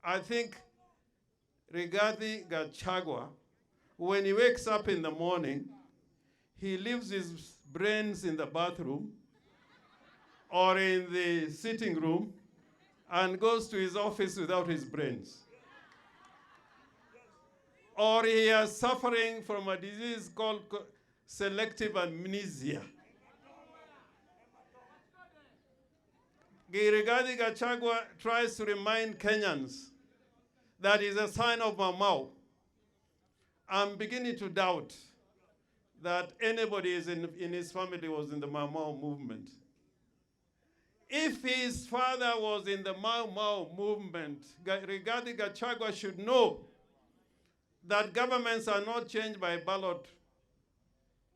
I think Rigathi Gachagua, when he wakes up in the morning, he leaves his brains in the bathroom or in the sitting room and goes to his office without his brains. Or he is suffering from a disease called selective amnesia. Rigathi Gachagua tries to remind Kenyans that is a sign of Mau. I'm beginning to doubt that anybody in his family was in the Mau movement. If his father was in the Mau movement, Rigathi Gachagua should know that governments are not changed by ballot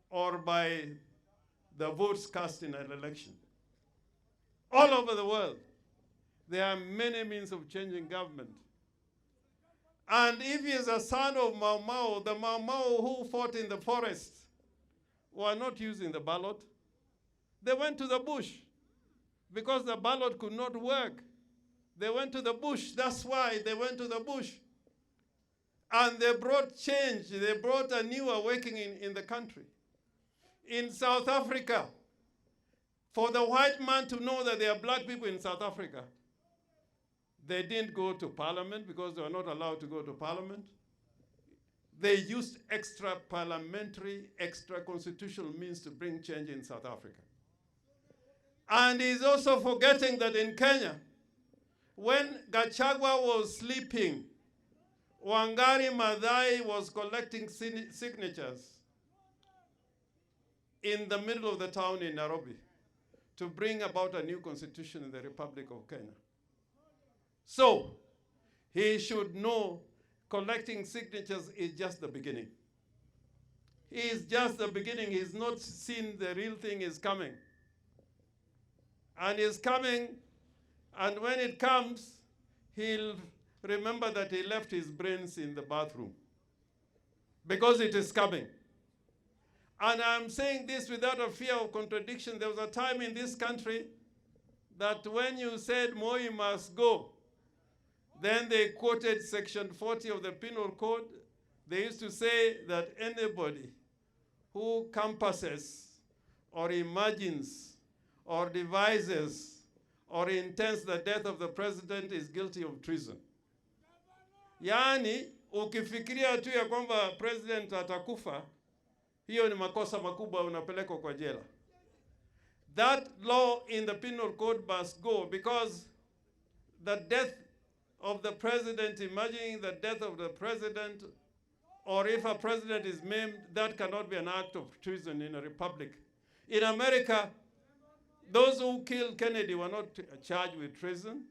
or by the votes cast in an election. All over the world, there are many means of changing government. And if he is a son of Mau, the Mau who fought in the forest were not using the ballot. They went to the bush because the ballot could not work. They went to the bush. That's why they went to the bush. And they brought change. They brought a new awakening in the country. In South Africa, for the white man to know that there are black people in South Africa, they didn't go to parliament because they were not allowed to go to parliament. They used extra parliamentary, extra constitutional means to bring change in South Africa. And he's also forgetting that in Kenya, when Gachagua was sleeping, Wangari Maathai was collecting signatures in the middle of the town in Nairobi to bring about a new constitution in the Republic of Kenya. So, he should know collecting signatures is just the beginning. He is just the beginning. He's not seen the real thing is coming. And it's coming, and when it comes, he'll remember that he left his brains in the bathroom because it is coming. And I'm saying this without a fear of contradiction. There was a time in this country that when you said Moi must go, then they quoted section 40 of the Penal Code. They used to say that anybody who compasses or imagines or devises or intends the death of the president is guilty of treason. Yaani, ukifikiria tu ya kwamba president atakufa, hiyo ni makosa makubwa, unapelekwa kwa jela. That law in the Penal Code must go because the death of the president, imagining the death of the president, or if a president is maimed, that cannot be an act of treason in a republic. In America, those who killed Kennedy were not charged with treason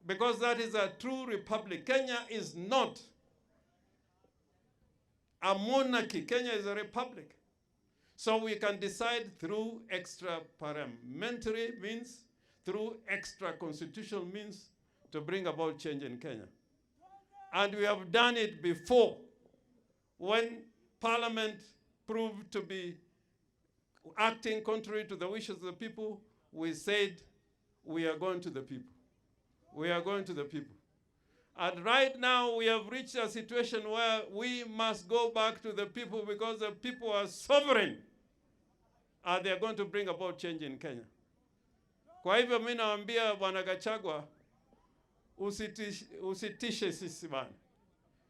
because that is a true republic. Kenya is not a monarchy. Kenya is a republic. So we can decide through extra parliamentary means, through extra constitutional means to bring about change in Kenya. And we have done it before. When Parliament proved to be acting contrary to the wishes of the people, we said, we are going to the people. We are going to the people. And right now, we have reached a situation where we must go back to the people because the people are sovereign. And they are going to bring about change in Kenya. Kwa hivyo mimi naambia Bwana Gachagua, usitishe sisi bana.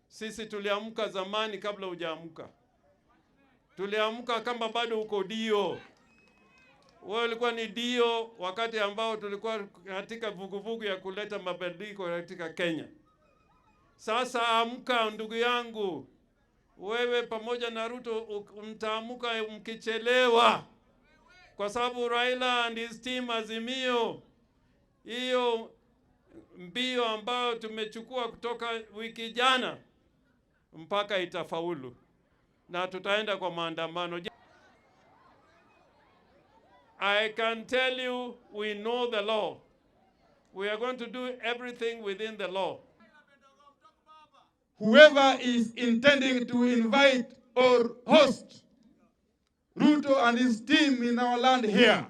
Sisi tuliamka zamani kabla hujaamka. Tuliamka kama bado uko dio. Wewe ulikuwa ni dio wakati ambao tulikuwa katika vuguvugu ya kuleta mabadiliko katika Kenya. Sasa amka ndugu yangu. Wewe pamoja na Ruto mtaamka mkichelewa. Kwa sababu Raila and his team Azimio, hiyo mbio ambayo tumechukua kutoka wiki jana mpaka itafaulu. Na tutaenda kwa maandamano. I can tell you, we know the law. We are going to do everything within the law. Whoever is intending to invite or host Ruto and his team in our land here,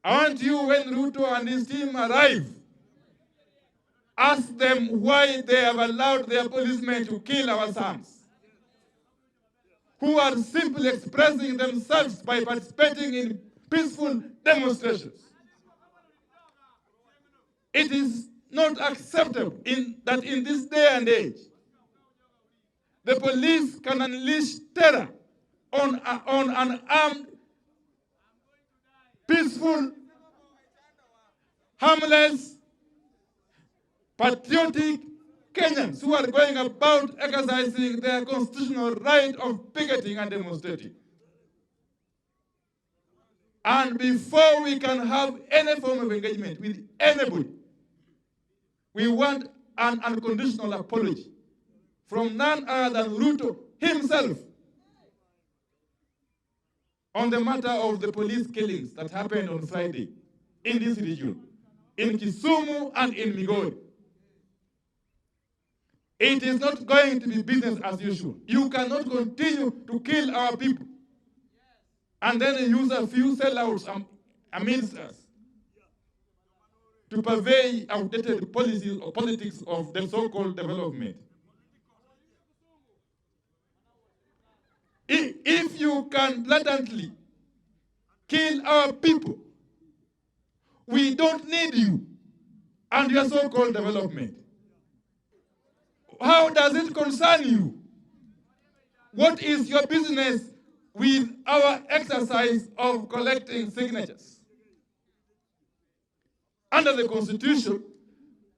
I want you, when Ruto and his team arrive, ask them why they have allowed their policemen to kill our sons, who are simply expressing themselves by participating in peaceful demonstrations. It is not acceptable that in this day and age, the police can unleash terror on an armed, peaceful, harmless, patriotic Kenyans who are going about exercising their constitutional right of picketing and demonstrating. And before we can have any form of engagement with anybody, we want an unconditional apology from none other than Ruto himself on the matter of the police killings that happened on Friday in this region, in Kisumu and in Migori. It is not going to be business as usual. You cannot continue to kill our people and then use a few sellouts amidst us to purvey outdated policies or politics of the so-called development. If you can blatantly kill our people, we don't need you and your so-called development. How does it concern you? What is your business with our exercise of collecting signatures? Under the Constitution,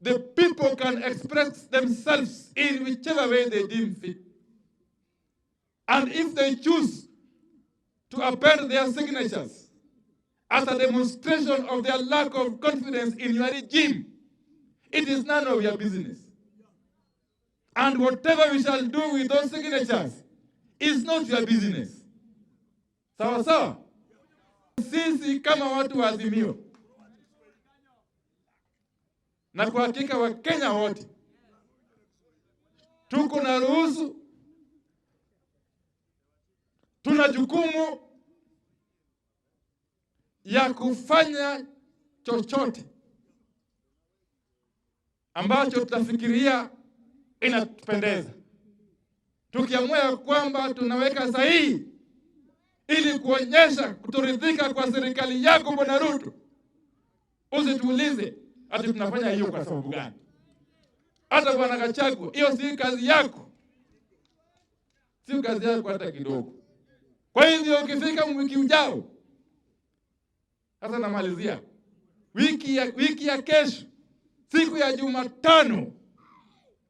the people can express themselves in whichever way they deem fit. And if they choose to append their signatures as a demonstration of their lack of confidence in your regime, it is none of your business. And whatever we shall do with those signatures is not your business. Sawa sawa? Sisi kama watu wa Azimio, na kwa hakika wa Kenya wote, tuko na ruhusu, tuna jukumu ya kufanya chochote ambacho tutafikiria inatupendeza. Tukiamua kwamba tunaweka sahihi ili kuonyesha kutoridhika kwa serikali yako Bwana Ruto, usituulize ati tunafanya hiyo kwa sababu gani. Hata Bwana Gachagua, hiyo si kazi yako. Si kazi yako hata kidogo. Kwa hivyo ukifika wiki ujao, hata namalizia, wiki ya kesho, siku ya Jumatano,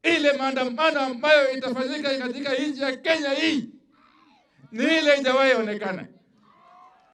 ile maandamano ambayo itafanyika katika nchi ya Kenya hii ni ile haijawahi onekana.